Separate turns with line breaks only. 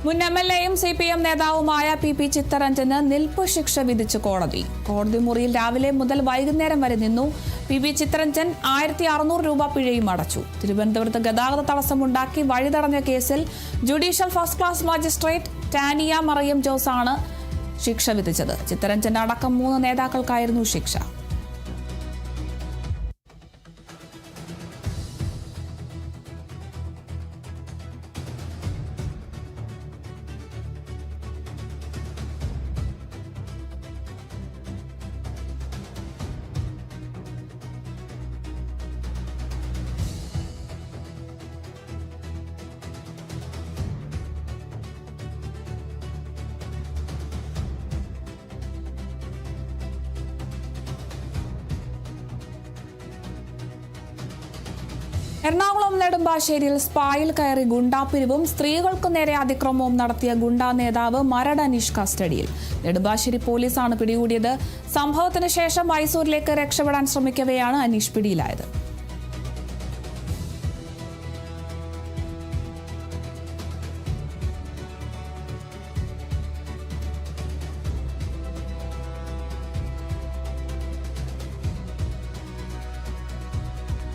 മുൻ എംഎൽഎയും സിപിഎം നേതാവുമായ പി ചിത്തരഞ്ജന് നിൽപ്പ് ശിക്ഷ വിധിച്ച് കോടതി മുറിയിൽ രാവിലെ മുതൽ വൈകുന്നേരം വരെ നിന്നു. പി ചിത്തരഞ്ജൻ 1600 രൂപ പിഴയും അടച്ചു. തിരുവനന്തപുരത്ത് ഗതാഗത തടസ്സമുണ്ടാക്കി വഴിതടഞ്ഞ കേസിൽ judicial first class magistrate Tania Mariam ജോസാണ് ശിക്ഷ വിധിച്ചത്. ചിത്തരഞ്ജൻ അടക്കം 3 നേതാക്കൾക്കായിരുന്നു ശിക്ഷ. എറണാകുളം നെടുമ്പാശ്ശേരിയിൽ സ്പായിൽ കയറി ഗുണ്ടാപ്പിരിവും സ്ത്രീകൾക്കു നേരെ അതിക്രമവും നടത്തിയ ഗുണ്ടാ നേതാവ് മരട് അനീഷ് കസ്റ്റഡിയിൽ. നെടുമ്പാശ്ശേരി പോലീസാണ് പിടികൂടിയത്. സംഭവത്തിന് ശേഷം മൈസൂരിലേക്ക് രക്ഷപ്പെടാൻ ശ്രമിക്കവെയാണ് അനീഷ് പിടിയിലായത്.